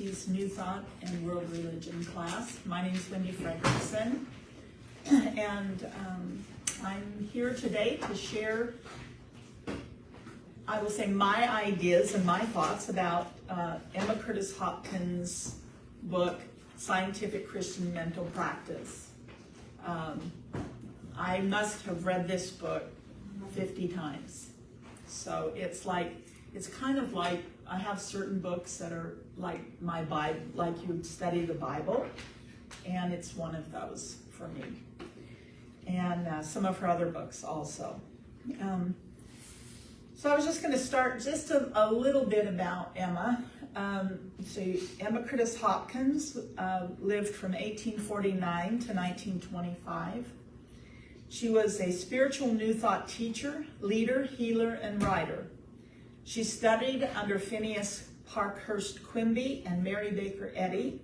USC's New Thought and World Religion class. My name is Wendy Fredrickson, and I'm here today to share, I will say, my ideas and my thoughts about Emma Curtis Hopkin's book, Scientific Christian Mental Practice. I must have read this book 50 times. So it's kind of like, I have certain books that are like my Bible, like you study the Bible, and it's one of those for me. And some of her other books also. So I was just going to start just a little bit about Emma. So Emma Curtis Hopkins lived from 1849 to 1925. She was a spiritual New Thought teacher, leader, healer, and writer. She studied under Phineas Parkhurst Quimby and Mary Baker Eddy.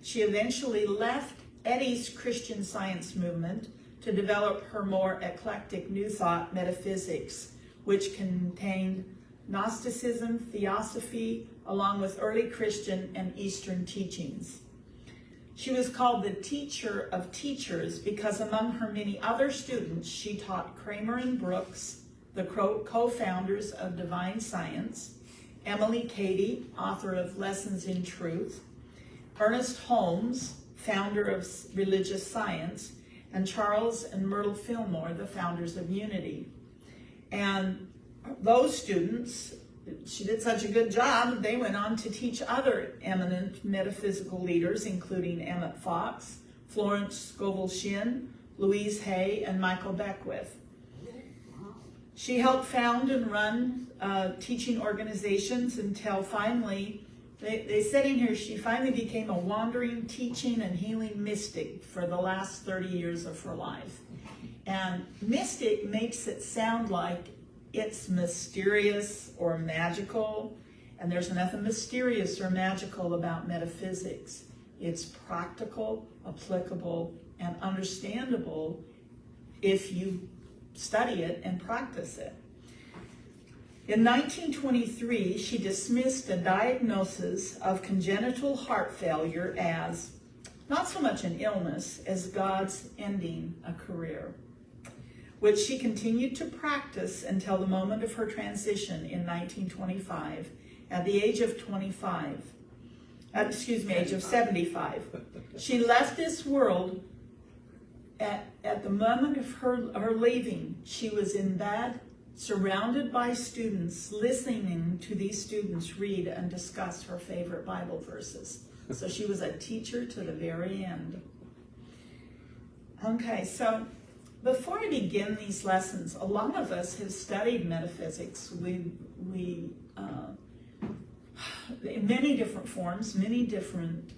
She eventually left Eddy's Christian Science movement to develop her more eclectic New Thought metaphysics, which contained Gnosticism, Theosophy, along with early Christian and Eastern teachings. She was called the teacher of teachers because among her many other students, she taught Kramer and Brooks, the co-founders of Divine Science, Emily Cady, author of Lessons in Truth, Ernest Holmes, founder of Religious Science, and Charles and Myrtle Fillmore, the founders of Unity. And those students, she did such a good job, they went on to teach other eminent metaphysical leaders, including Emmett Fox, Florence Scovel Shinn, Louise Hay, and Michael Beckwith. She helped found and run teaching organizations until finally, they said in here, she finally became a wandering teaching and healing mystic for the last 30 years of her life. And mystic makes it sound like it's mysterious or magical, and there's nothing mysterious or magical about metaphysics. It's practical, applicable, and understandable if you study it and practice it. In 1923, she dismissed a diagnosis of congenital heart failure as not so much an illness as God's ending a career, which she continued to practice until the moment of her transition in 1925 at the age of age of 75. She left this world at the moment of her leaving. She was in bed, surrounded by students, listening to these students read and discuss her favorite Bible verses. So she was a teacher to the very end. Okay, so before I begin these lessons, a lot of us have studied metaphysics. We in many different forms, many different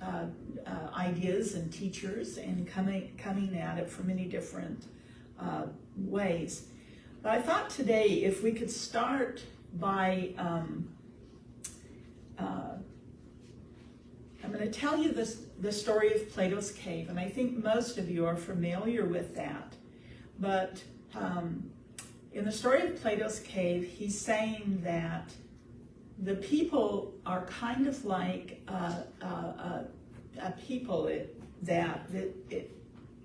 ideas and teachers, and coming at it from many different ways. But I thought today, if we could start by, I'm going to tell you the story of Plato's cave, and I think most of you are familiar with that. But in the story of Plato's cave, he's saying that the people are kind of like a people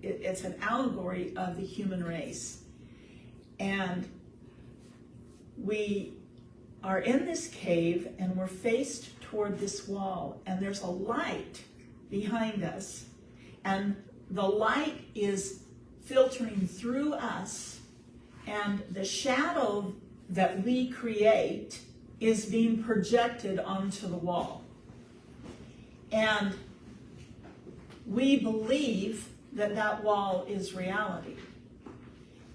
it's an allegory of the human race. And we are in this cave and we're faced toward this wall, and there's a light behind us, and the light is filtering through us, and the shadow that we create is being projected onto the wall. And we believe that that wall is reality.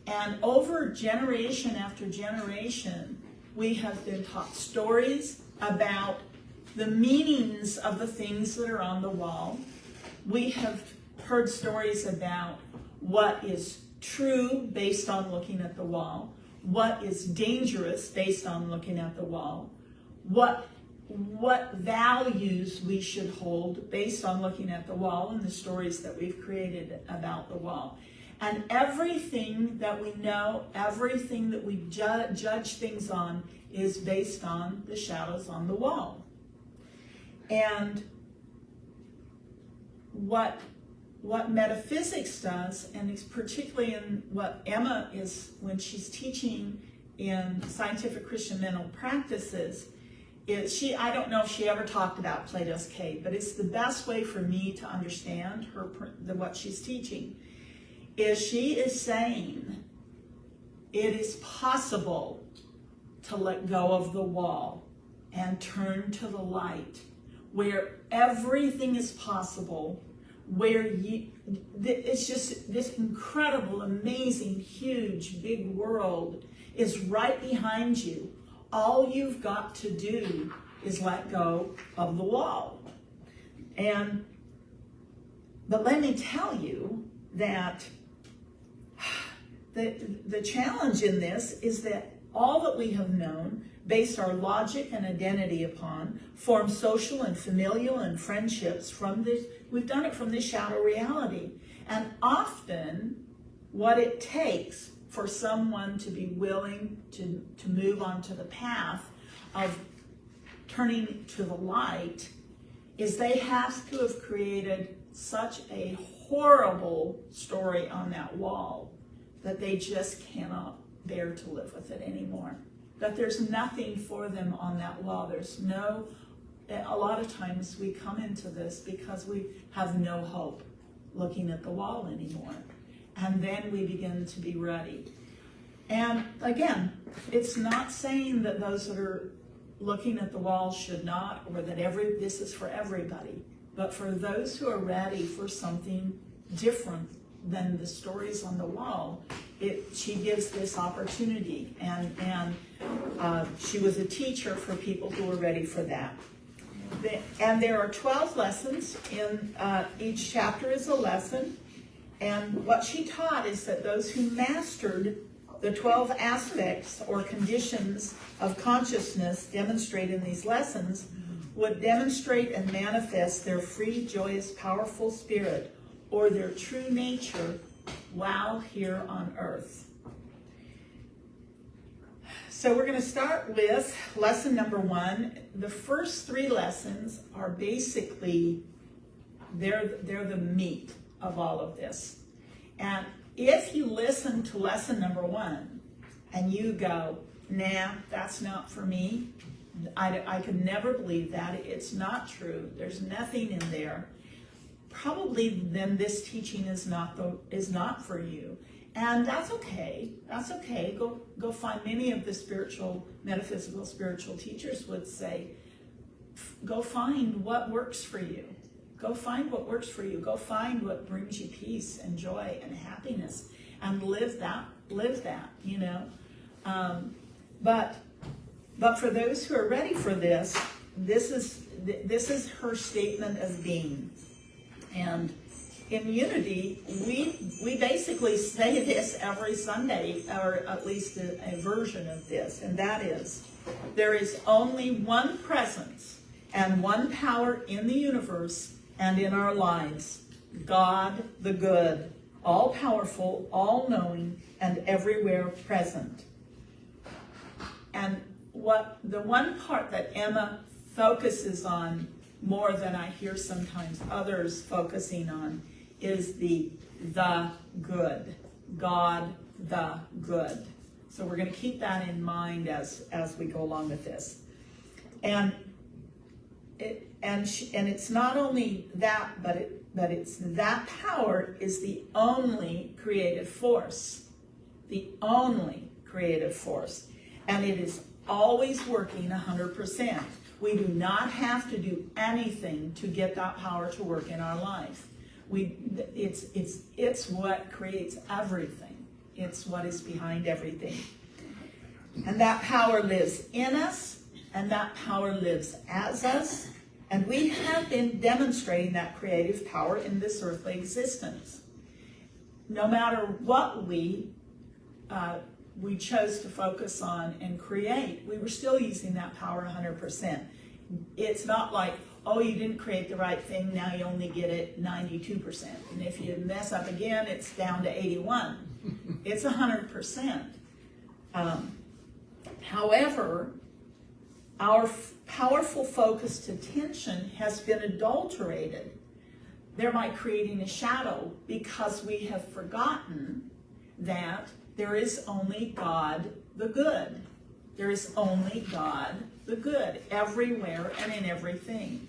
And over generation after generation, we have been taught stories about the meanings of the things that are on the wall. We have heard stories about what is true based on looking at the wall, what is dangerous based on looking at the wall, what values we should hold based on looking at the wall, and the stories that we've created about the wall. And everything that we know, everything that we judge things on is based on the shadows on the wall. And what metaphysics does, and it's particularly in what Emma is when she's teaching in scientific Christian mental practices, is I don't know if she ever talked about Plato's cave, but it's the best way for me to understand what she's teaching, is she is saying it is possible to let go of the wall and turn to the light, where everything is possible, where it's just this incredible, amazing, huge, big world is right behind you. All you've got to do is let go of the wall. But let me tell you that the challenge in this is that all that we have known, based our logic and identity upon, form social and familial and friendships from this. We've done it from this shadow reality. And often what it takes for someone to be willing to move onto the path of turning to the light is they have to have created such a horrible story on that wall that they just cannot bear to live with it anymore. That there's nothing for them on that wall. A lot of times we come into this because we have no hope looking at the wall anymore. And then we begin to be ready. And again, it's not saying that those that are looking at the wall should not, or that this is for everybody. But for those who are ready for something different than the stories on the wall, she gives this opportunity. And she was a teacher for people who were ready for that. And there are 12 lessons. In each chapter is a lesson. And what she taught is that those who mastered the 12 aspects or conditions of consciousness demonstrated in these lessons would demonstrate and manifest their free, joyous, powerful spirit, or their true nature, while here on earth. So we're going to start with lesson number 1. The first 3 lessons are basically, they're the meat of all of this. And if you listen to lesson number 1 and you go, nah, that's not for me, I could never believe that, it's not true, there's nothing in there, probably then this teaching is not for you. And that's okay. That's okay. Go find, many of the metaphysical spiritual teachers would say, go find what works for you. Go find what works for you. Go find what brings you peace and joy and happiness, and live that, you know. But for those who are ready for this, this is her statement of being. And in Unity, we basically say this every Sunday, or at least a version of this, and that is, there is only one presence and one power in the universe and in our lives, God the good, all-powerful, all-knowing, and everywhere present. And the one part that Emma focuses on more than I hear sometimes others focusing on is the good, God the good. So we're going to keep that in mind as we go along with this. And it's not only that, but it's that power is the only creative force, and it is always working 100%. We do not have to do anything to get that power to work in our life. It's what creates everything. It's what is behind everything. And that power lives in us, and that power lives as us, and we have been demonstrating that creative power in this earthly existence. No matter what we chose to focus on and create, we were still using that power 100%. It's not like, oh, you didn't create the right thing, now you only get it 92%. And if you mess up again, it's down to 81. It's 100%. However, our powerful focused attention has been adulterated thereby creating a shadow, because we have forgotten that there is only God the good. There is only God the good, everywhere and in everything.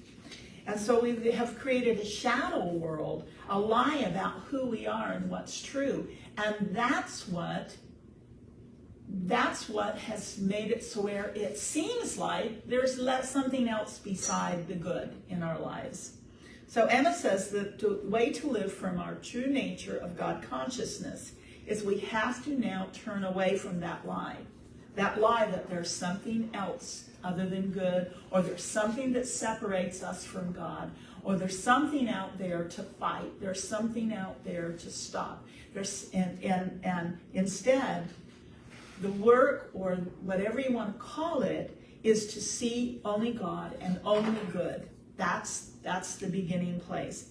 And so we have created a shadow world, a lie about who we are and what's true. And that's what has made it so where it seems like there's something else beside the good in our lives. So Emma says that the way to live from our true nature of God consciousness is we have to now turn away from that lie that there's something else other than good, or there's something that separates us from God, or there's something out there to fight, there's something out there to stop. And instead, the work, or whatever you want to call it, is to see only God and only good. That's the beginning place.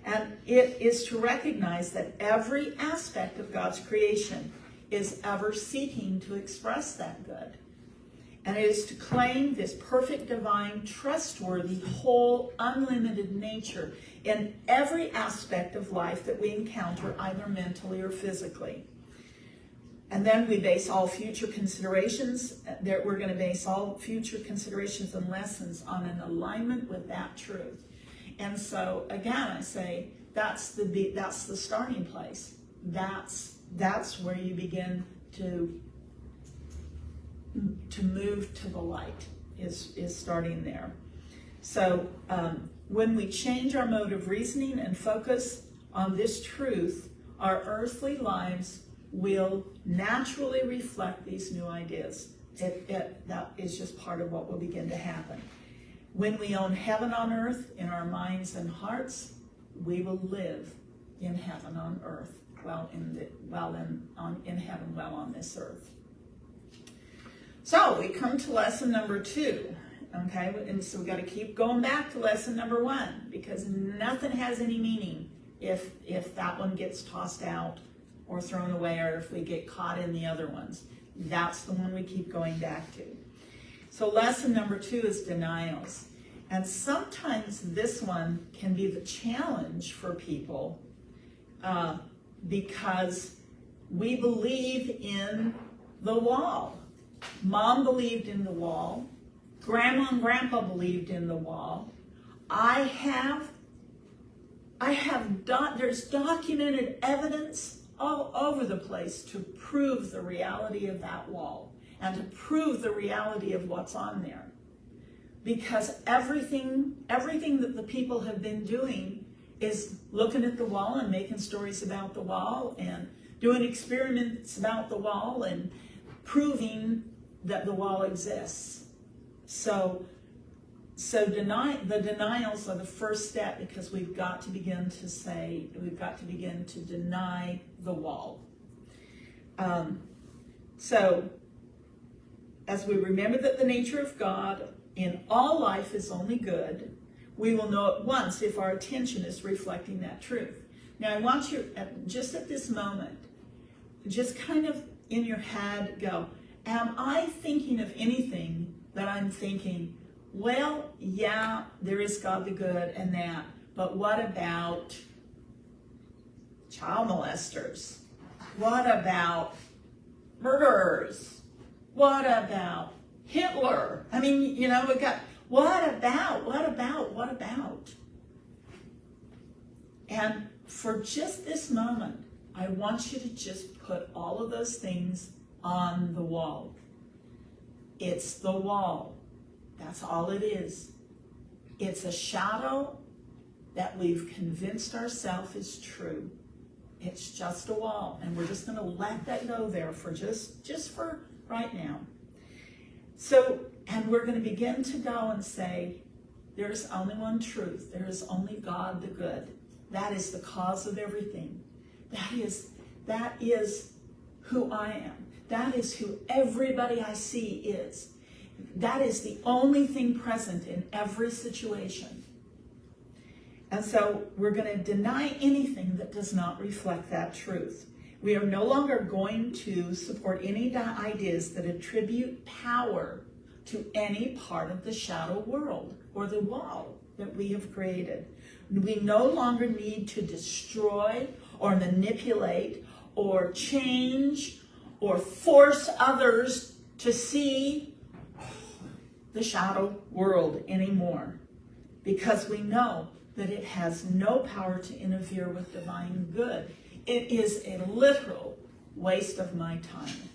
And it is to recognize that every aspect of God's creation is ever seeking to express that good. And it is to claim this perfect, divine, trustworthy, whole, unlimited nature in every aspect of life that we encounter, either mentally or physically. And then we base all future considerations, we're going to base all future considerations and lessons on an alignment with that truth. And so, again, I say, that's the starting place. That's where you begin to move to the light, is starting there. So when we change our mode of reasoning and focus on this truth, our earthly lives will naturally reflect these new ideas. That is just part of what will begin to happen. When we own heaven on earth in our minds and hearts, we will live in heaven on earth, in heaven while on this earth. So we come to lesson number 2, okay? And so we got to keep going back to lesson number 1, because nothing has any meaning if that one gets tossed out or thrown away, or if we get caught in the other ones. That's the one we keep going back to. So lesson number 2 is denials. And sometimes this one can be the challenge for people because we believe in the wall. Mom believed in the wall. Grandma and Grandpa believed in the wall. There's documented evidence all over the place to prove the reality of that wall and to prove the reality of what's on there. Because everything that the people have been doing is looking at the wall and making stories about the wall and doing experiments about the wall and proving that the wall exists. So the denials are the first step, because we've got to begin to deny the wall. So as we remember that the nature of God in all life is only good, we will know at once if our attention is reflecting that truth. Now I want you, just at this moment, just kind of in your head go, am I thinking of anything that I'm thinking, well, yeah, there is God the good and that, but what about child molesters? What about murderers? What about Hitler? I mean, we got, what about? And for just this moment, I want you to just put all of those things on the wall. It's the wall. That's all it is. It's a shadow that we've convinced ourselves is true. It's just a wall, and we're just going to let that go there for just for right now. So, and we're going to begin to go and say, there's only one truth. There is only God the good. That is the cause of everything. That is who I am. That is who everybody I see is. That is the only thing present in every situation. And so we're going to deny anything that does not reflect that truth. We are no longer going to support any ideas that attribute power to any part of the shadow world or the wall. that we have created. We no longer need to destroy or manipulate or change or force others to see the shadow world anymore, because we know that it has no power to interfere with divine good. It is a literal waste of my time.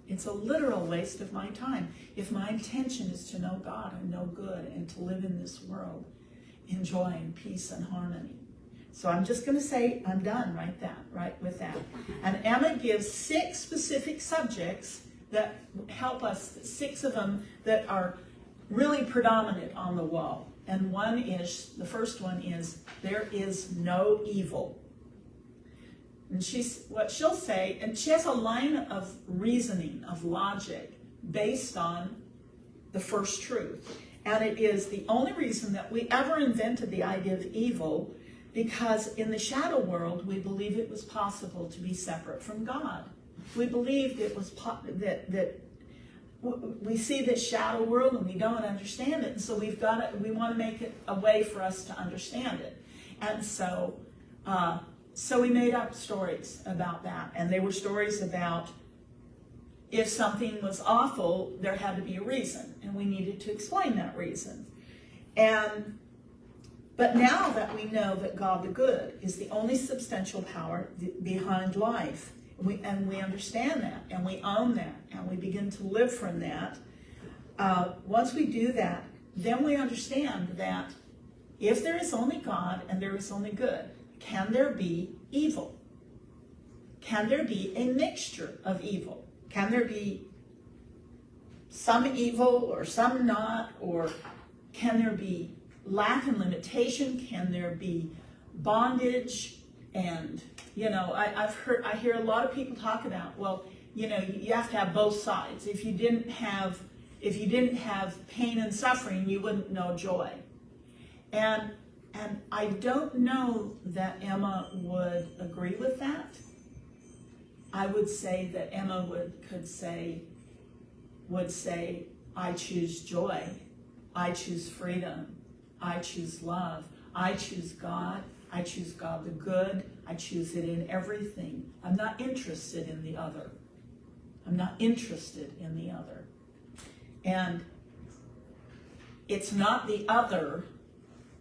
It's a literal waste of my time. If my intention is to know God and know good and to live in this world in joy and peace and harmony. So I'm just going to say I'm done right with that. And Emma gives 6 specific subjects that help us, 6 of them that are really predominant on the wall. And the first one is, there is no evil. And what she'll say, and she has a line of reasoning, of logic, based on the first truth. And it is the only reason that we ever invented the idea of evil, because in the shadow world, we believed it was possible to be separate from God. We believed it was that we see this shadow world and we don't understand it, and so we want to make it a way for us to understand it. And so we made up stories about that, and they were stories about if something was awful, there had to be a reason, and we needed to explain that reason. But now that we know that God the good is the only substantial power behind life, and we understand that, and we own that, and we begin to live from that, once we do that, then we understand that if there is only God and there is only good, can there be evil? Can there be a mixture of evil? Can there be some evil or some not? Or can there be lack and limitation? Can there be bondage? And, I hear a lot of people talk about, well, you have to have both sides. If you didn't have pain and suffering, you wouldn't know joy. And I don't know that Emma would agree with that. I would say that Emma would say, I choose joy, I choose freedom, I choose love, I choose God the good, I choose it in everything. I'm not interested in the other. And it's not the other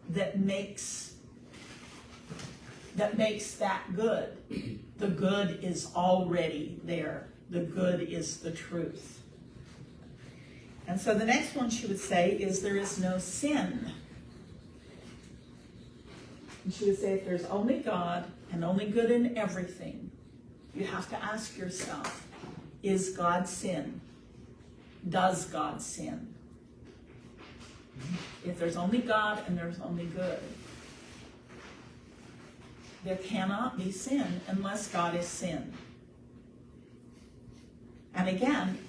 that makes that good. The good is already there. The good is the truth. And so the next one she would say is, there is no sin. And she would say, if there's only God and only good in everything, you have to ask yourself, is God sin? Does God sin? If there's only God and there's only good, there cannot be sin unless God is sin. And again,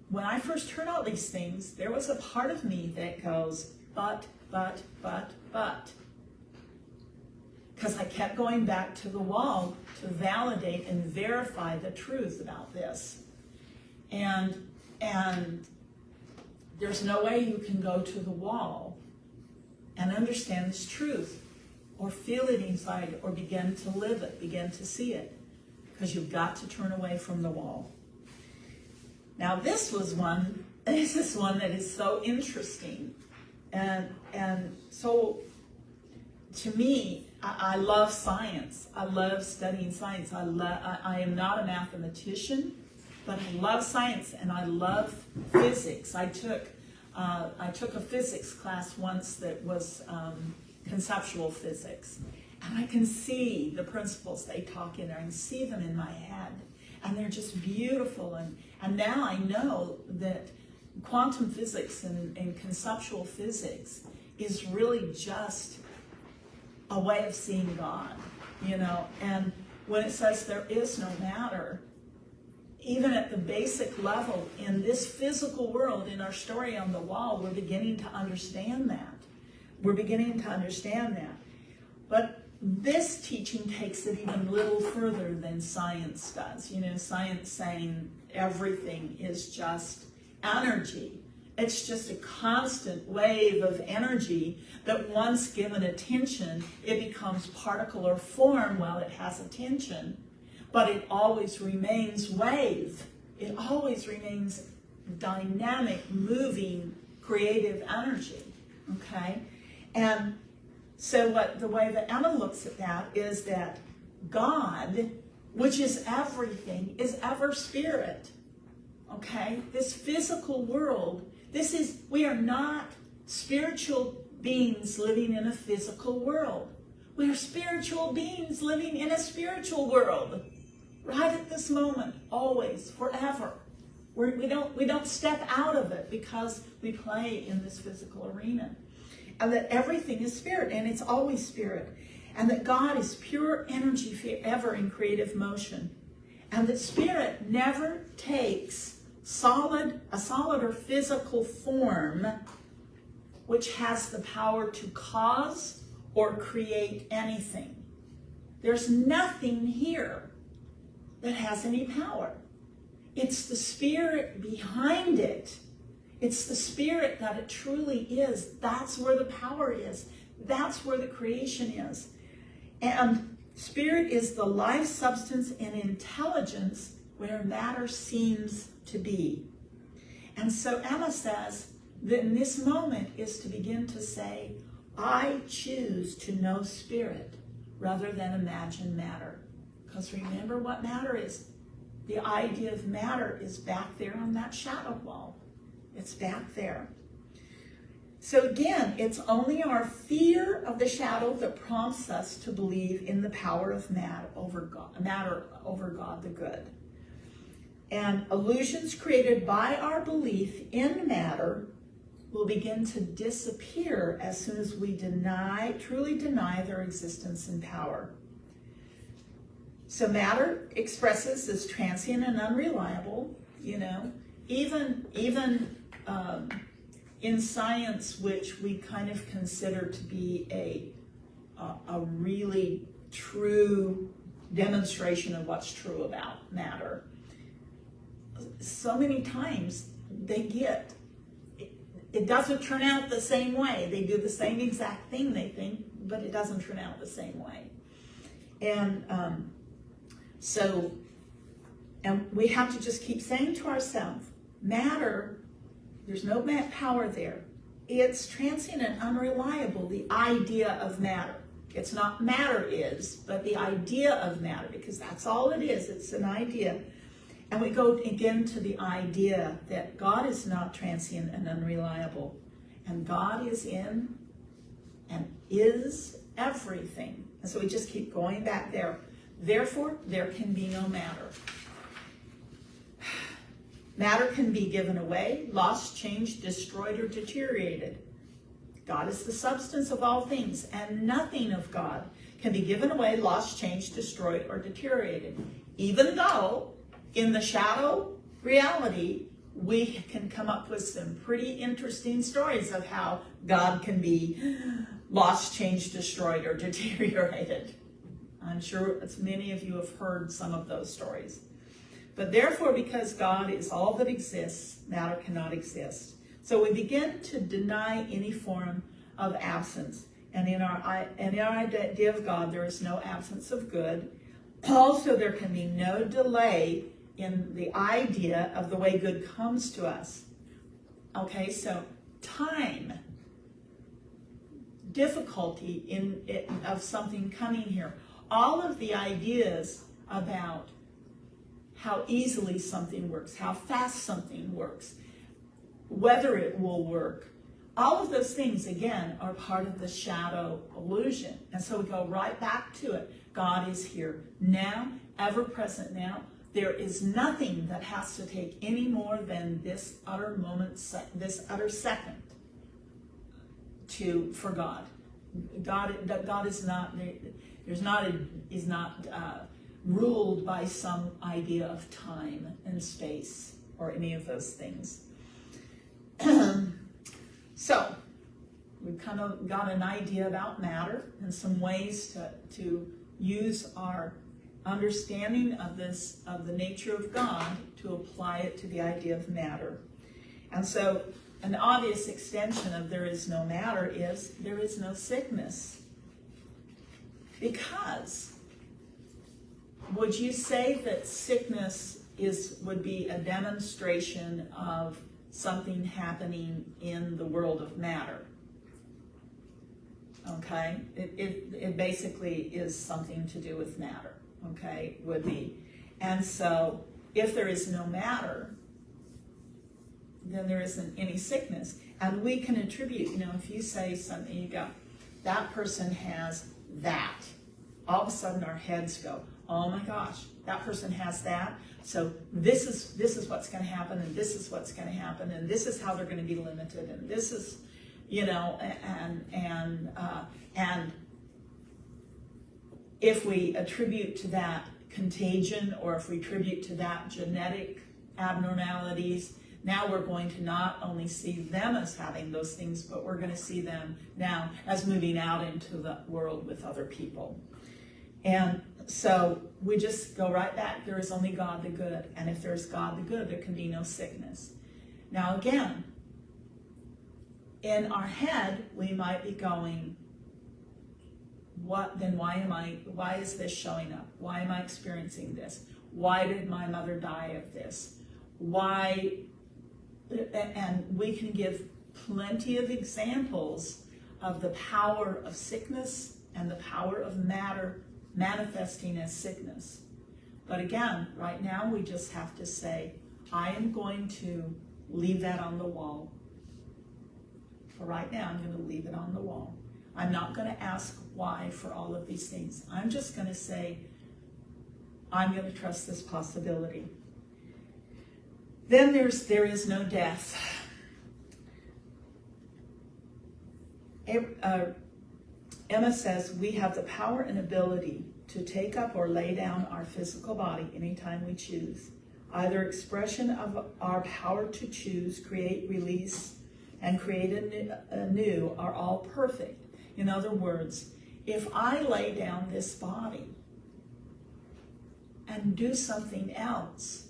when I first heard all these things, there was a part of me that goes, but. Because I kept going back to the wall to validate and verify the truth about this. And there's no way you can go to the wall and understand this truth or feel it inside or begin to live it, begin to see it, because you've got to turn away from the wall. Now this is one that is so interesting. And so to me, I love science. I love studying science. I am not a mathematician, but I love science and I love physics. I took a physics class once that was conceptual physics, and I can see the principles they talk in there. I can see them in my head, and they're just beautiful. And now I know that quantum physics and conceptual physics is really just a way of seeing God, and when it says there is no matter, even at the basic level in this physical world, in our story on the wall, we're beginning to understand that. But this teaching takes it even a little further than science does. Science saying everything is just energy. It's just a constant wave of energy that once given attention, it becomes particle or form while it has attention, but it always remains wave. It always remains dynamic, moving, creative energy, okay? And so the way that Emma looks at that is that God, which is everything, is ever spirit, okay? This physical world, we are not spiritual beings living in a physical world. We are spiritual beings living in a spiritual world, right at this moment, always, forever. We don't step out of it because we play in this physical arena. And that everything is spirit, and it's always spirit. And that God is pure energy forever in creative motion. And that spirit never takes a solid or physical form which has the power to cause or create anything. There's nothing here that has any power. It's the spirit behind it. It's the spirit that it truly is. That's where the power is. That's where the creation is. And spirit is the life substance and intelligence where matter seems to be. And so Emma says that in this moment is to begin to say, I choose to know spirit rather than imagine matter. Because remember what matter is. The idea of matter is back there on that shadow wall. It's back there. So again, it's only our fear of the shadow that prompts us to believe in the power of matter over God the good. And illusions created by our belief in matter will begin to disappear as soon as we truly deny their existence and power. So matter expresses as transient and unreliable, even in science, which we kind of consider to be a really true demonstration of what's true about matter. So many times it doesn't turn out the same way. They do the same exact thing, they think, but it doesn't turn out the same way. And and we have to just keep saying to ourselves, matter, there's no power there. It's transient and unreliable, the idea of matter. It's not matter is, but the idea of matter, because that's all it is. It's an idea. And we go again to the idea that God is not transient and unreliable. And God is in and is everything. And so we just keep going back there. Therefore, there can be no matter. Matter can be given away, lost, changed, destroyed, or deteriorated. God is the substance of all things, and nothing of God can be given away, lost, changed, destroyed, or deteriorated. Even though, in the shadow reality, we can come up with some pretty interesting stories of how God can be lost, changed, destroyed, or deteriorated. I'm sure many of you have heard some of those stories. But therefore, because God is all that exists, matter cannot exist. So we begin to deny any form of absence. And in our idea of God, there is no absence of good. Also, there can be no delay in the idea of the way good comes to us. Okay, so time, difficulty of something coming here. All of the ideas about how easily something works, how fast something works, whether it will work, all of those things, again, are part of the shadow illusion. And so we go right back to it. God is here now, ever present now. There is nothing that has to take any more than this utter moment, this utter second for God. God is not, is not ruled by some idea of time and space or any of those things. So we've kind of got an idea about matter and some ways to use our understanding of the nature of God to apply it to the idea of matter. And so an obvious extension of there is no matter is there is no sickness. Because would you say that sickness would be a demonstration of something happening in the world of matter? Okay, it basically is something to do with matter. Okay, would be. And so if there is no matter, then there isn't any sickness. And we can attribute, if you say something, you go, that person has that. All of a sudden our heads go, oh my gosh, that person has that. So this is what's going to happen, and this is what's going to happen, and this is how they're going to be limited, and this is, and if we attribute to that contagion, or if we attribute to that genetic abnormalities, now we're going to not only see them as having those things, but we're going to see them now as moving out into the world with other people. And so we just go right back. There is only God the good. And if there's God the good, there can be no sickness. Now again, in our head, we might be going, why is this showing up? Why am I experiencing this? Why did my mother die of this? Why? And we can give plenty of examples of the power of sickness and the power of matter manifesting as sickness. But again, right now we just have to say, I am going to leave that on the wall. For right now, I'm going to leave it on the wall. I'm not going to ask why for all of these things. I'm just going to say, I'm going to trust this possibility. Then there is no death. Emma says, we have the power and ability to take up or lay down our physical body anytime we choose. Either expression of our power to choose, create, release, and create anew are all perfect. In other words, if I lay down this body and do something else,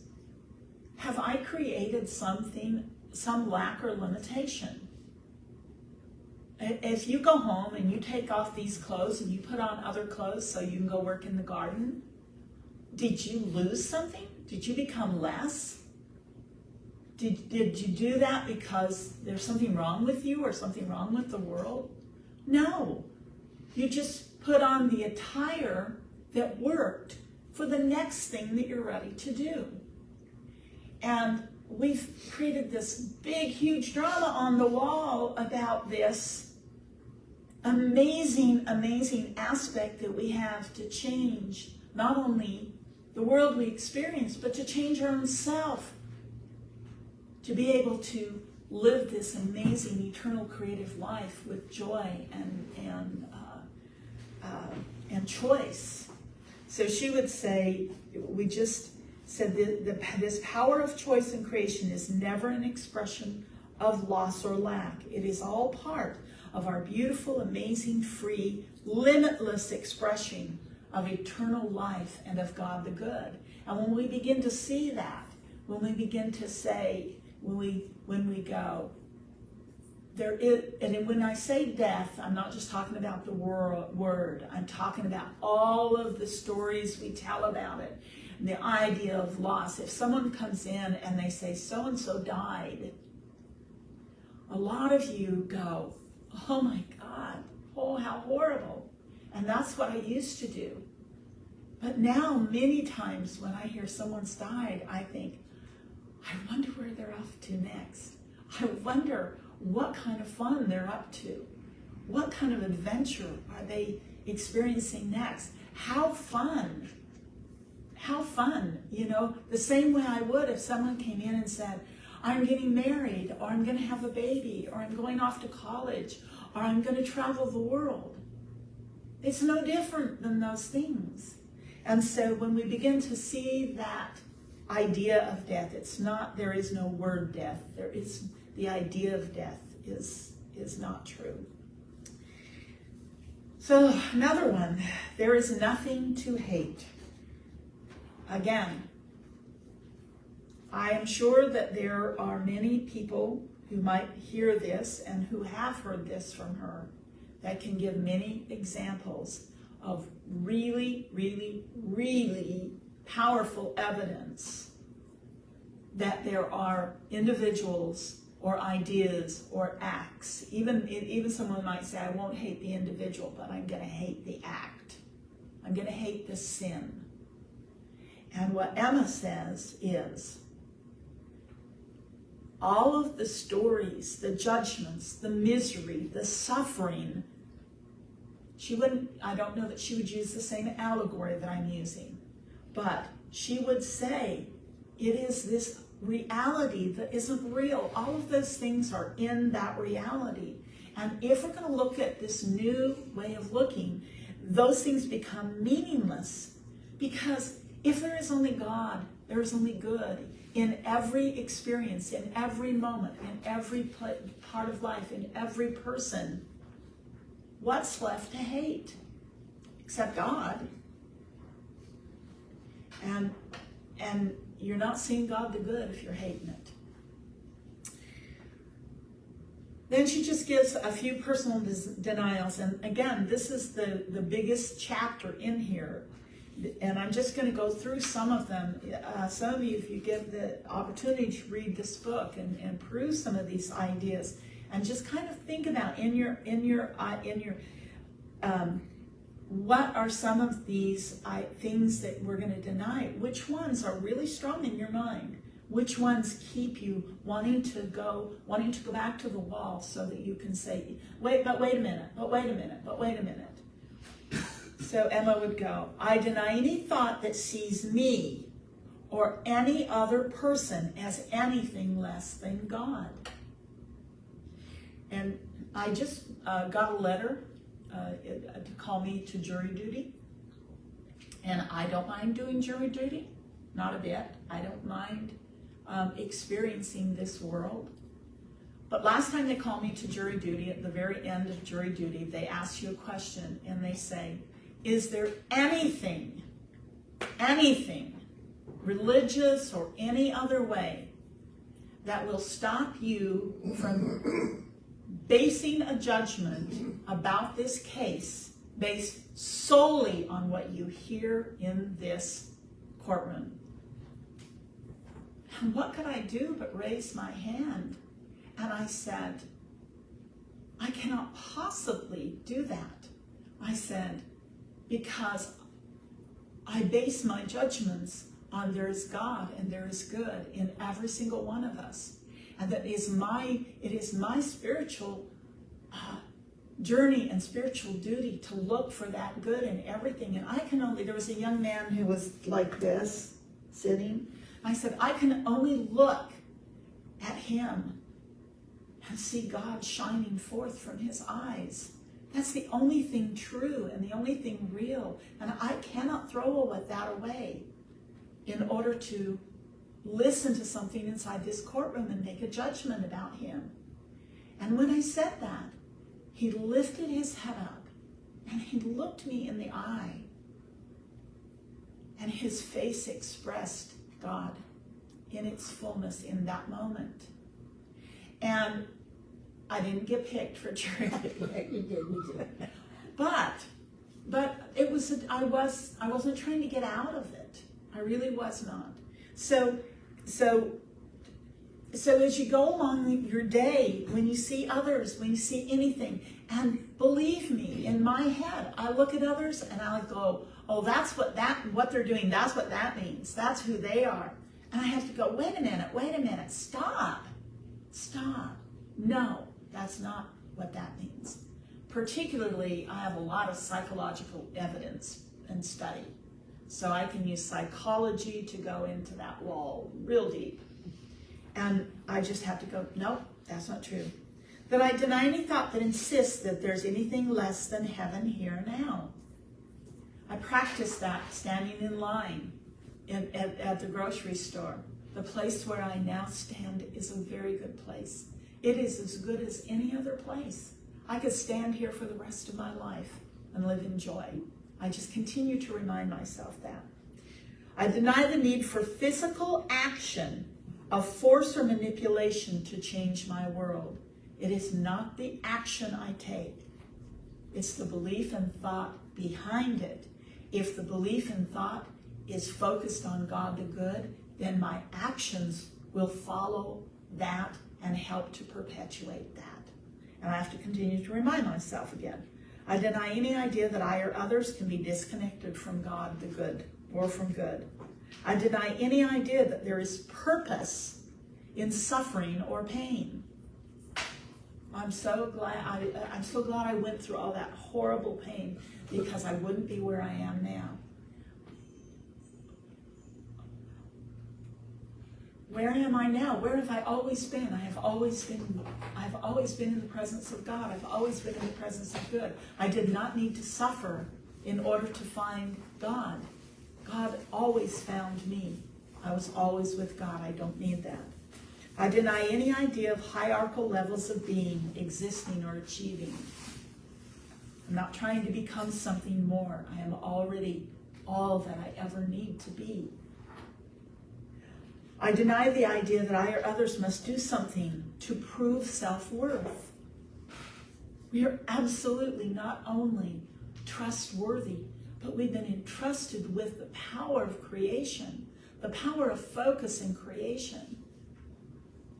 have I created some lack or limitation? If you go home and you take off these clothes and you put on other clothes so you can go work in the garden, did you lose something? Did you become less? Did you do that because there's something wrong with you or something wrong with the world? No. You just put on the attire that worked for the next thing that you're ready to do. And we've created this big, huge drama on the wall about this amazing, amazing aspect that we have to change not only the world we experience, but to change our own self, to be able to live this amazing, eternal, creative life with joy and choice. So she would say, we just said this power of choice and creation is never an expression of loss or lack. It is all part of our beautiful, amazing, free, limitless expression of eternal life and of God the good. And when we begin to see that, when we begin to say, when we go, there is, and when I say death, I'm not just talking about the word, I'm talking about all of the stories we tell about it, and the idea of loss. If someone comes in and they say, so-and-so died, a lot of you go, oh my God, oh, how horrible. And that's what I used to do. But now, many times when I hear someone's died, I think, I wonder where they're off to next. I wonder what kind of fun they're up to. What kind of adventure are they experiencing next? How fun. How fun, the same way I would if someone came in and said, I'm getting married, or I'm going to have a baby, or I'm going off to college, or I'm going to travel the world. It's no different than those things. And so when we begin to see that idea of death, there is no word death. The idea of death is not true. So another one, there is nothing to hate. Again, I am sure that there are many people who might hear this and who have heard this from her that can give many examples of really, really, really powerful evidence that there are individuals or ideas or acts. Even someone might say, I won't hate the individual, but I'm going to hate the act. I'm going to hate the sin. And what Emma says is, all of the stories, the judgments, the misery, the suffering, I don't know that she would use the same allegory that I'm using, but she would say it is this reality that isn't real. All of those things are in that reality. And if we're going to look at this new way of looking, those things become meaningless, because if there is only God, there is only good in every experience, in every moment, in every part of life, in every person. What's left to hate? Except God. And you're not seeing God the good if you're hating it. Then she just gives a few personal denials. And again, this is the biggest chapter in here. And I'm just going to go through some of them. Some of you, if you give the opportunity to read this book and peruse some of these ideas, and just kind of think about what are some of these things that we're going to deny? Which ones are really strong in your mind? Which ones keep you wanting to go back to the wall so that you can say, wait a minute. So Emma would go, I deny any thought that sees me or any other person as anything less than God. And I just got a letter to call me to jury duty. And I don't mind doing jury duty, not a bit. I don't mind experiencing this world. But last time they called me to jury duty, at the very end of jury duty, they ask you a question and they say, is there anything, religious or any other way, that will stop you from basing a judgment about this case based solely on what you hear in this courtroom? And what could I do but raise my hand? And I said, I cannot possibly do that. I said, because I base my judgments on there is God and there is good in every single one of us. And that it is my spiritual journey and spiritual duty to look for that good in everything. And there was a young man who was like this, sitting. I said, I can only look at him and see God shining forth from his eyes. That's the only thing true and the only thing real. And I cannot throw that away in order to listen to something inside this courtroom and make a judgment about him. And when I said that, he lifted his head up and he looked me in the eye. And his face expressed God in its fullness in that moment. And I didn't get picked for jury duty. But it was I wasn't trying to get out of it. I really was not. So as you go along your day, when you see others, when you see anything, and believe me, in my head, I look at others and I go, oh, that's what they're doing, that's what that means, that's who they are. And I have to go, wait a minute, stop. No, that's not what that means. Particularly, I have a lot of psychological evidence and study. So I can use psychology to go into that wall real deep. And I just have to go, nope, that's not true. That I deny any thought that insists that there's anything less than heaven here now. I practice that standing in line at the grocery store. The place where I now stand is a very good place. It is as good as any other place. I could stand here for the rest of my life and live in joy. I just continue to remind myself that. I deny the need for physical action of force or manipulation to change my world. It is not the action I take. It's the belief and thought behind it. If the belief and thought is focused on God the good, then my actions will follow that and help to perpetuate that. And I have to continue to remind myself again. I deny any idea that I or others can be disconnected from God the good or from good. I deny any idea that there is purpose in suffering or pain. I'm so glad I went through all that horrible pain, because I wouldn't be where I am now. Where am I now? Where have I always been? I've always been in the presence of God. I've always been in the presence of good. I did not need to suffer in order to find God. God always found me. I was always with God. I don't need that. I deny any idea of hierarchical levels of being, existing, or achieving. I'm not trying to become something more. I am already all that I ever need to be. I deny the idea that I or others must do something to prove self-worth. We are absolutely not only trustworthy, but we've been entrusted with the power of creation, the power of focus in creation.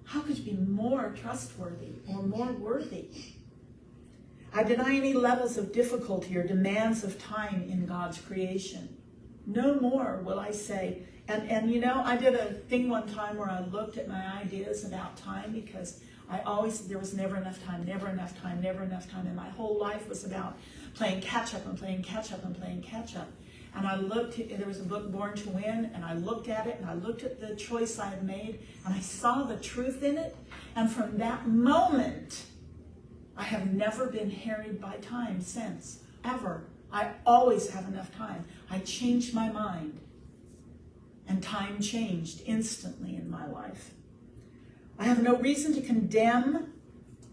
How could you be more trustworthy or more worthy? I deny any levels of difficulty or demands of time in God's creation. No more will I say, and you know, I did a thing one time where I looked at my ideas about time, because there was never enough time, never enough time, never enough time. And my whole life was about playing catch up and playing catch up and playing catch up. And I looked, there was a book, Born to Win, and I looked at it, and I looked at the choice I had made, and I saw the truth in it. And from that moment, I have never been harried by time since, ever. I always have enough time. I changed my mind, and time changed instantly in my life. I have no reason to condemn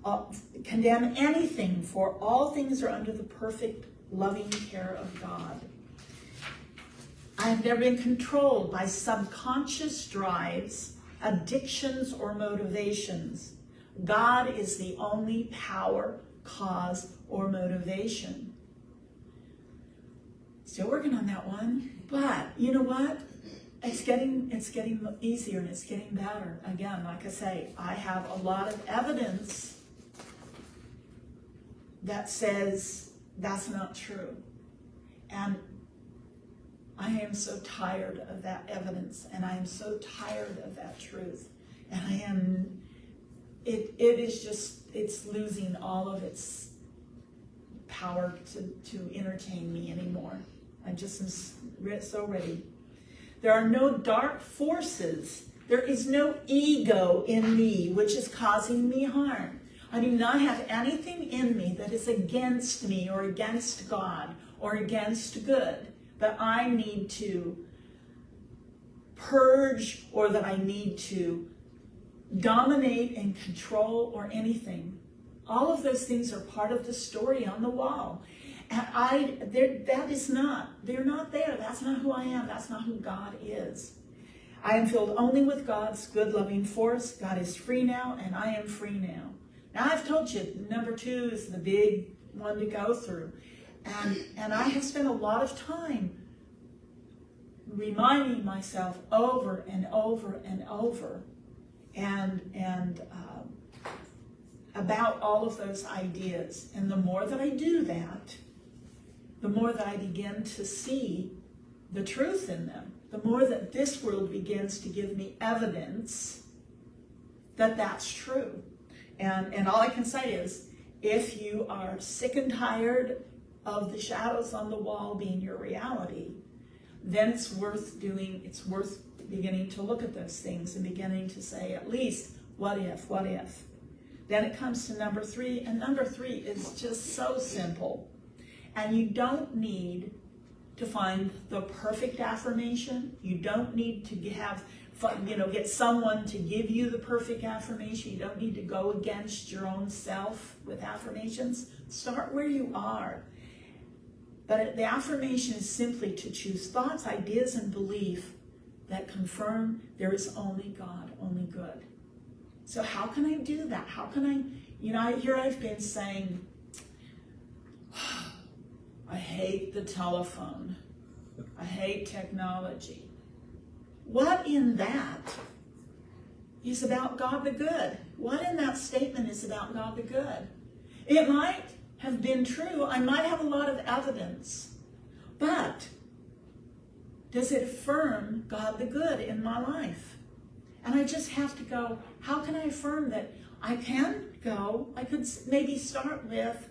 anything, for all things are under the perfect, loving care of God. I have never been controlled by subconscious drives, addictions, or motivations. God is the only power, cause, or motivation. Still working on that one, but you know what? It's getting easier, and it's getting better. Again, like I say, I have a lot of evidence that says that's not true. And I am so tired of that evidence, and I am so tired of that truth. And it's losing all of its power to entertain me anymore. I just am so ready. There are no dark forces. There is no ego in me which is causing me harm. I do not have anything in me that is against me or against God or against good that I need to purge or that I need to dominate and control or anything. All of those things are part of the story on the wall. And they're not there. That's not who I am. That's not who God is. I am filled only with God's good, loving force. God is free now, and I am free now. Now, I've told you, number 2 is the big one to go through. And I have spent a lot of time reminding myself over and over and over about all of those ideas. And the more that I do that, the more that I begin to see the truth in them, the more that this world begins to give me evidence that that's true. And all I can say is, if you are sick and tired of the shadows on the wall being your reality, then it's worth beginning to look at those things and beginning to say, at least, what if? Then it comes to number 3, and number 3 is just so simple. And you don't need to find the perfect affirmation. You don't need to get someone to give you the perfect affirmation. You don't need to go against your own self with affirmations. Start where you are. But the affirmation is simply to choose thoughts, ideas, and belief that confirm there is only God, only good. So how can I do that? How can I, here I've been saying, I hate the telephone. I hate technology. What in that is about God the good? What in that statement is about God the good? It might have been true. I might have a lot of evidence. But does it affirm God the good in my life? And I just have to go, how can I affirm that I can go? I could maybe start with,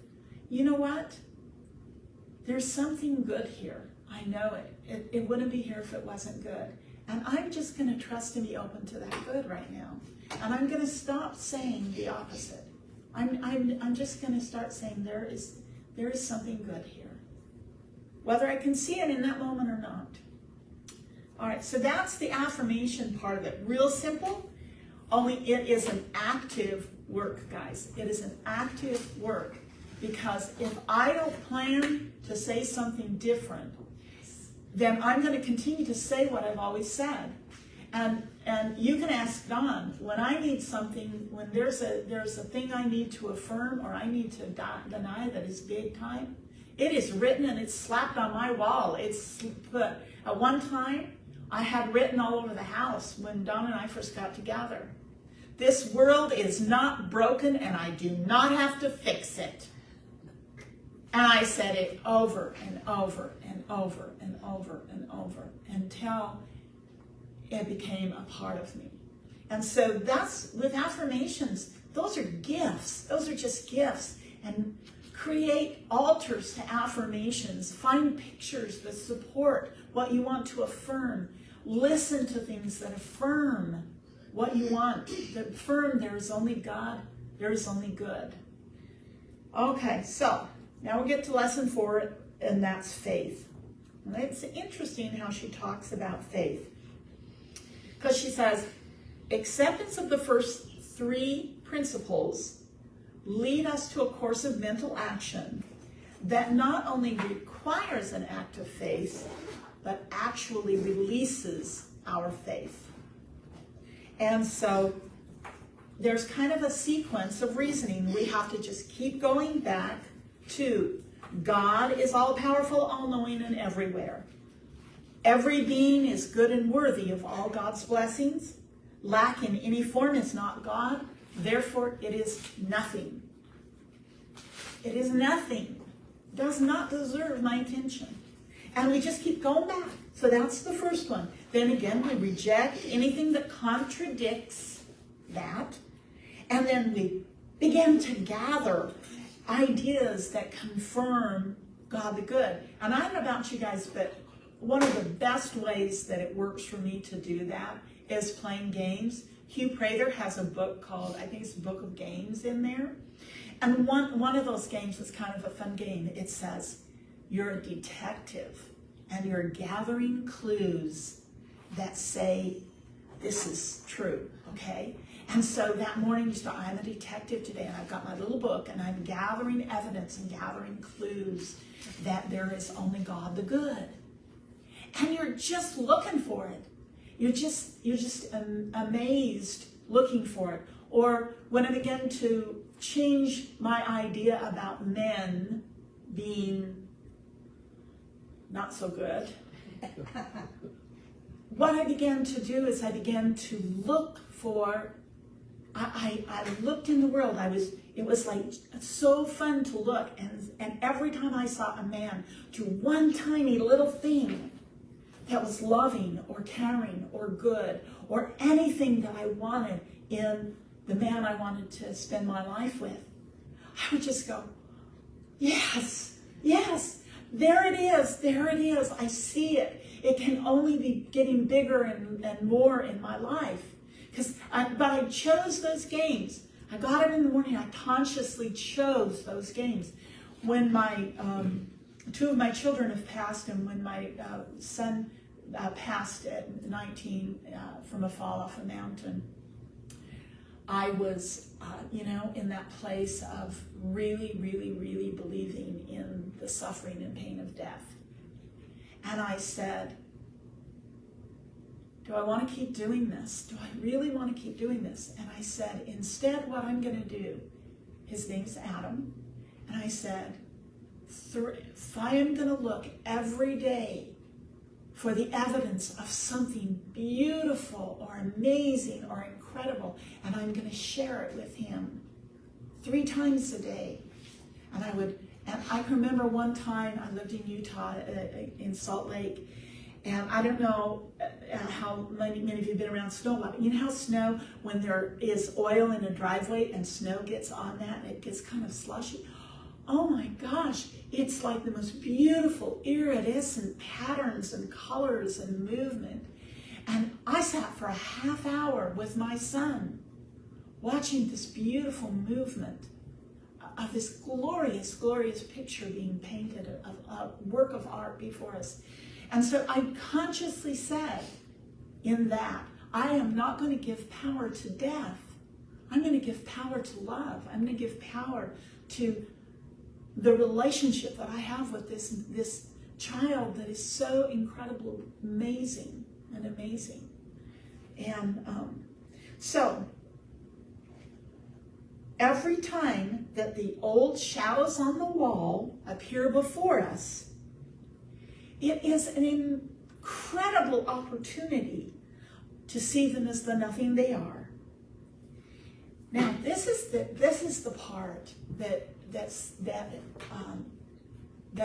you know what? There's something good here. I know it. It wouldn't be here if it wasn't good. And I'm just going to trust and be open to that good right now. And I'm going to stop saying the opposite. I'm just going to start saying there is something good here. Whether I can see it in that moment or not. All right, so that's the affirmation part of it. Real simple, only it is an active work, guys. It is an active work. Because if I don't plan to say something different, then I'm going to continue to say what I've always said. And you can ask Don, when I need something, when there's a thing I need to affirm or I need to deny that is big time, it is written and it's slapped on my wall. It's put, at one time, I had written all over the house when Don and I first got together. This world is not broken and I do not have to fix it. And I said it over and over and over and over and over until it became a part of me. And so that's, with affirmations, those are gifts. Those are just gifts. And create altars to affirmations. Find pictures that support what you want to affirm. Listen to things that affirm what you want. That affirm there is only God, there is only good. Okay, so now we get to lesson 4, and that's faith. And it's interesting how she talks about faith. Because she says, acceptance of the first 3 principles lead us to a course of mental action that not only requires an act of faith, but actually releases our faith. And so there's kind of a sequence of reasoning. We have to just keep going back to God is all-powerful, all-knowing, and everywhere. Every being is good and worthy of all God's blessings. Lack in any form is not God. Therefore, it is nothing. It is nothing. Does not deserve my attention. And we just keep going back. So that's the first one. Then again, we reject anything that contradicts that. And then we begin to gather ideas that confirm God the good. And I don't know about you guys, but one of the best ways that it works for me to do that is playing games. Hugh Prater has a book called, I think it's a Book of Games in there. And one of those games is kind of a fun game. It says, you're a detective and you're gathering clues that say this is true, okay? And so that morning you start, I'm a detective today and I've got my little book and I'm gathering evidence and gathering clues that there is only God the good. And you're just looking for it. You're just amazed looking for it. Or when I begin to change my idea about men being not so good, what I began to do is I began to look for, I looked in the world. It was like so fun to look, and every time I saw a man do one tiny little thing that was loving or caring or good or anything that I wanted in the man I wanted to spend my life with, I would just go, yes, yes, there it is, I see it. It can only be getting bigger and more in my life. But I chose those games. I got up in the morning, I consciously chose those games. When my 2 of my children have passed, and when my son passed at 19 from a fall off a mountain, I was, in that place of really, really, really believing in the suffering and pain of death. And I said, do I want to keep doing this? Do I really want to keep doing this? And I said, instead, what I'm going to do, his name's Adam, and I said, I am going to look every day for the evidence of something beautiful or amazing or incredible, and I'm going to share it with him 3 times a day. And I can remember one time I lived in Utah, in Salt Lake, and I don't know how many of you have been around snow, but you know how snow, when there is oil in a driveway and snow gets on that and it gets kind of slushy? Oh my gosh, it's like the most beautiful iridescent patterns and colors and movement. And I sat for a half hour with my son watching this beautiful movement of this glorious, glorious picture being painted, of a work of art before us. And so I consciously said in that, I am not going to give power to death. I'm going to give power to love. I'm going to give power to the relationship that I have with this child that is so incredibly amazing and amazing. And so every time that the old shadows on the wall appear before us, it is an incredible opportunity to see them as the nothing they are. Now, this is the part that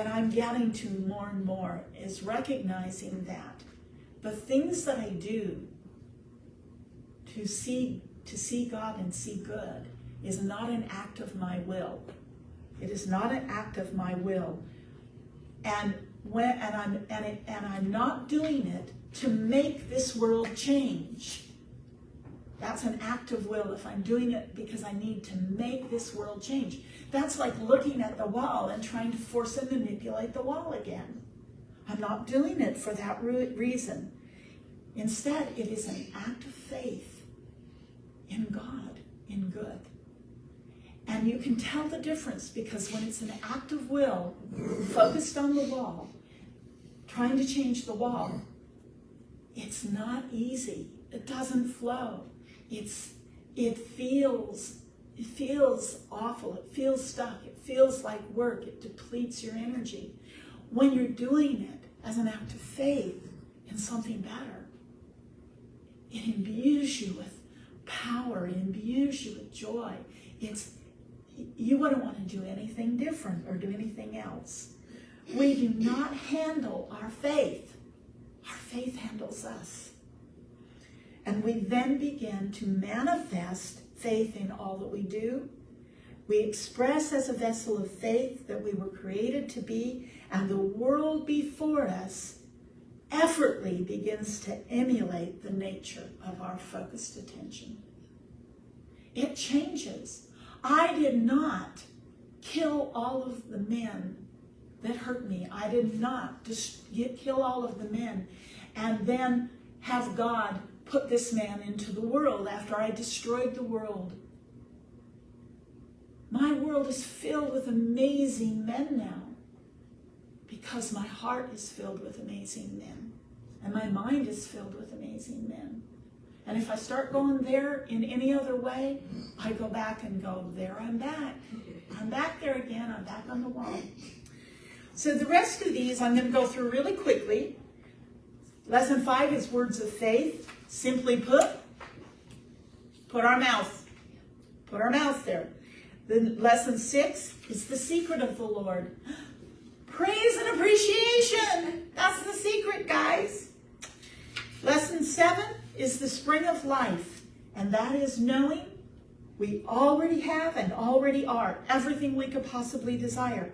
I'm getting to more and more, is recognizing that the things that I do to see God and see good is not an act of my will. It is not an act of my will, and I'm not doing it to make this world change. That's an act of will if I'm doing it because I need to make this world change. That's like looking at the wall and trying to force and manipulate the wall again. I'm not doing it for that reason. Instead, it is an act of faith in God, in good. And you can tell the difference, because when it's an act of will, focused on the wall, trying to change the wall, it's not easy. It doesn't flow. It feels awful. It feels stuck. It feels like work. It depletes your energy. When you're doing it as an act of faith in something better, it imbues you with power. It imbues you with joy. You wouldn't want to do anything different or do anything else. We do not handle our faith. Our faith handles us. And we then begin to manifest faith in all that we do. We express as a vessel of faith that we were created to be, and the world before us effortlessly begins to emulate the nature of our focused attention. It changes. I did not kill all of the men that hurt me. I did not kill all of the men and then have God put this man into the world after I destroyed the world. My world is filled with amazing men now because my heart is filled with amazing men and my mind is filled with amazing men. And if I start going there in any other way, I go back and go, there I'm back. I'm back there again. I'm back on the wall. So the rest of these I'm going to go through really quickly. Lesson 5 is words of faith. Simply put our mouth. Put our mouth there. Then lesson 6 is the secret of the Lord. Praise and appreciation. That's the secret, guys. Lesson 7 is the spring of life, and that is knowing we already have and already are everything we could possibly desire.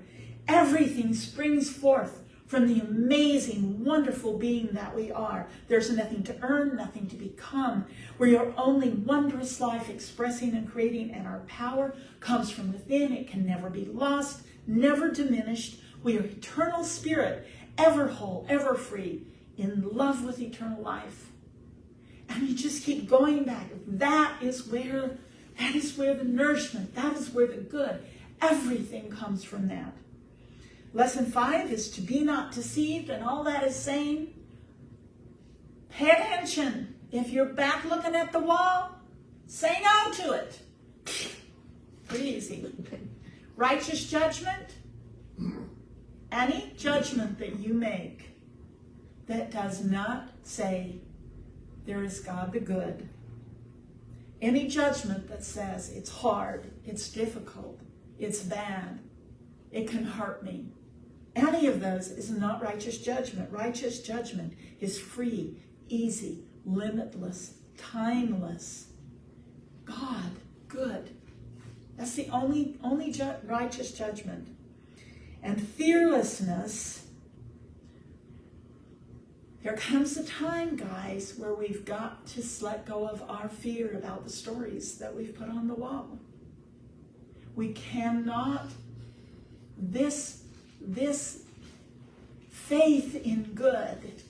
Everything springs forth from the amazing, wonderful being that we are. There's nothing to earn, nothing to become. We are only wondrous life expressing and creating, and our power comes from within. It can never be lost, never diminished. We are eternal spirit, ever whole, ever free, in love with eternal life. And you just keep going back. That is where the nourishment, that is where the good, everything comes from that. Lesson 5 is to be not deceived, and all that is saying, Pay attention. If you're back looking at the wall, say no to it. Pretty easy. Righteous judgment. Any judgment that you make that does not say there is God the good. Any judgment that says it's hard, it's difficult, it's bad, it can hurt me. Any of those is not righteous judgment. Righteous judgment is free, easy, limitless, timeless. God, good. That's the only righteous judgment. And fearlessness, there comes a time, guys, where we've got to let go of our fear about the stories that we've put on the wall. We cannot, this faith in good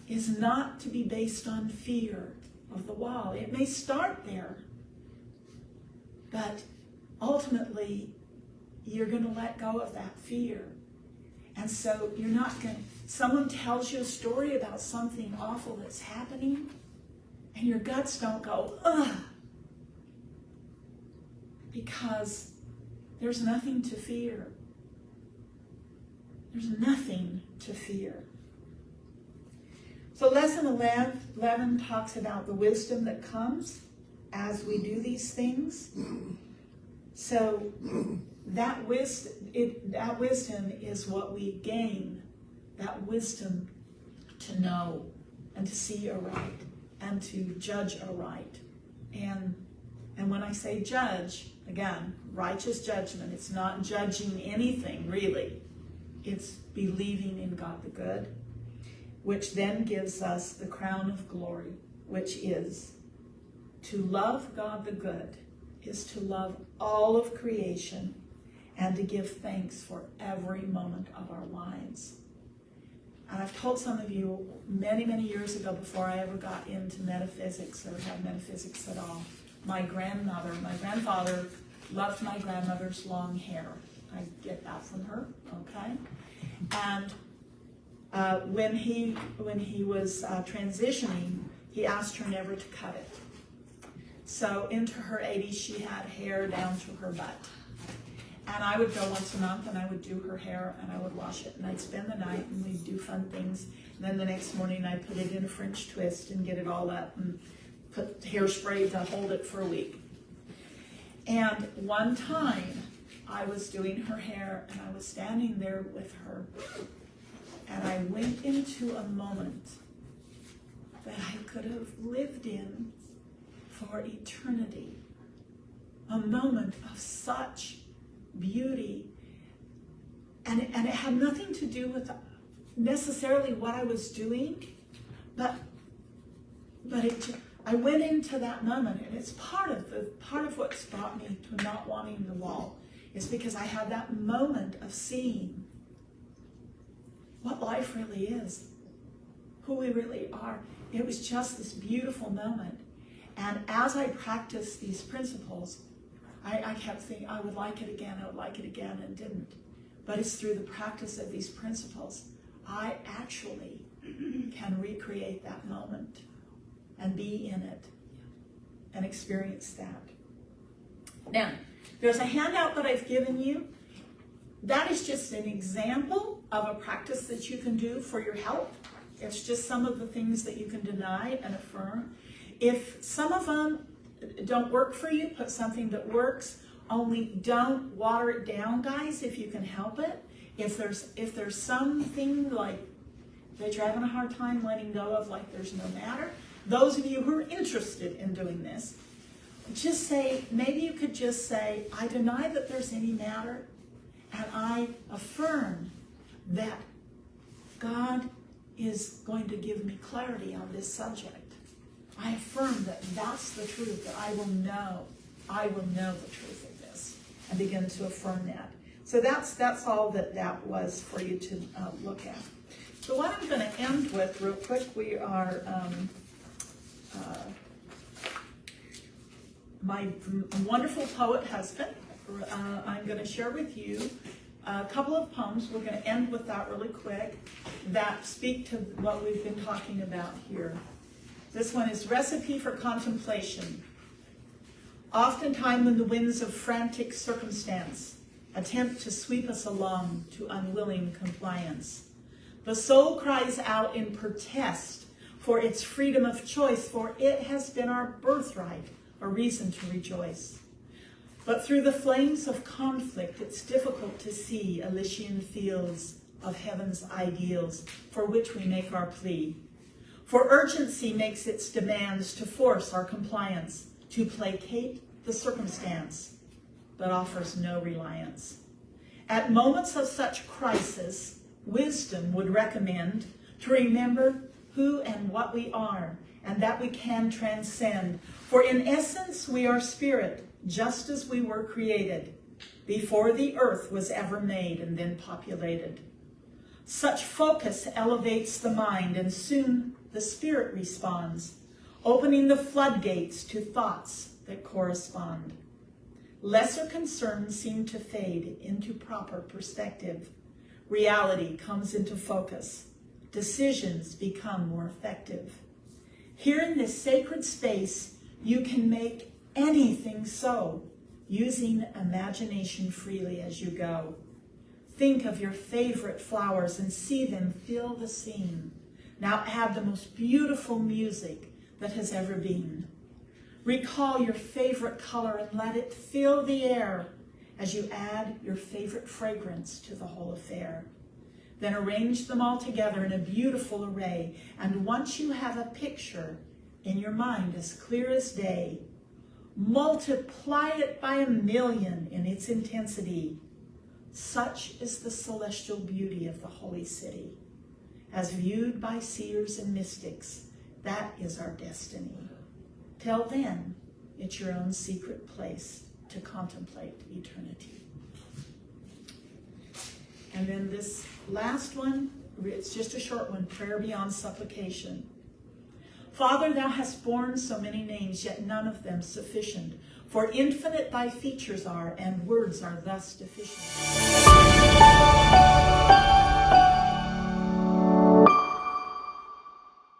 is not to be based on fear of the wall. It may start there, but ultimately you're going to let go of that fear. And so you're not going to, someone tells you a story about something awful that's happening, and your guts don't go, ugh, because there's nothing to fear. There's nothing to fear. So lesson 11 talks about the wisdom that comes as we do these things. So that wisdom is what we gain, that wisdom to know and to see aright and to judge aright. And when I say judge, again, righteous judgment, it's not judging anything really. It's believing in God the good, which then gives us the crown of glory, which is to love God the good, is to love all of creation and to give thanks for every moment of our lives. And I've told some of you many, many years ago, before I ever got into metaphysics or had metaphysics at all, my grandfather loved my grandmother's long hair. I get that from her, okay? And when he was transitioning, he asked her never to cut it. So into her 80s, she had hair down to her butt. And I would go once a month and I would do her hair and I would wash it and I'd spend the night and we'd do fun things. And then the next morning I'd put it in a French twist and get it all up and put hairspray to hold it for a week. And one time I was doing her hair and I was standing there with her and I went into a moment that I could have lived in for eternity. A moment of such beauty. And it had nothing to do with necessarily what I was doing, but I went into that moment, and it's part of what's brought me to not wanting the wall, is because I had that moment of seeing what life really is, who we really are. It was just this beautiful moment. And as I practiced these principles, I kept thinking, I would like it again, and didn't. But it's through the practice of these principles, I actually can recreate that moment and be in it and experience that. Now, there's a handout that I've given you. That is just an example of a practice that you can do for your health. It's just some of the things that you can deny and affirm. If some of them don't work for you, put something that works. Only don't water it down, guys, if you can help it. If there's something like that you're having a hard time letting go of, like there's no matter, those of you who are interested in doing this, just say, maybe you could just say, I deny that there's any matter, and I affirm that God is going to give me clarity on this subject. I affirm that that's the truth, that I will know the truth of this, and begin to affirm that. So that's all that was for you to look at. So what I'm going to end with real quick, we are, my wonderful poet husband, I'm going to share with you a couple of poems. We're going to end with that really quick, that speak to what we've been talking about here. This one is Recipe for Contemplation. Oftentimes when the winds of frantic circumstance attempt to sweep us along to unwilling compliance, the soul cries out in protest for its freedom of choice, for it has been our birthright, a reason to rejoice. But through the flames of conflict, it's difficult to see Elysian fields of heaven's ideals for which we make our plea. For urgency makes its demands to force our compliance, to placate the circumstance, but offers no reliance. At moments of such crisis, wisdom would recommend to remember who and what we are, and that we can transcend. For in essence, we are spirit, just as we were created, before the earth was ever made and then populated. Such focus elevates the mind, and soon the spirit responds, opening the floodgates to thoughts that correspond. Lesser concerns seem to fade into proper perspective. Reality comes into focus. Decisions become more effective. Here in this sacred space, you can make anything so, using imagination freely as you go. Think of your favorite flowers and see them fill the scene. Now add the most beautiful music that has ever been. Recall your favorite color and let it fill the air as you add your favorite fragrance to the whole affair. Then arrange them all together in a beautiful array, and once you have a picture in your mind as clear as day, multiply it by 1,000,000 in its intensity. Such is the celestial beauty of the holy city. As viewed by seers and mystics, that is our destiny. Till then, it's your own secret place to contemplate eternity. And then this last one, it's just a short one, Prayer Beyond Supplication. Father, thou hast borne so many names, yet none of them sufficient. For infinite thy features are, and words are thus deficient.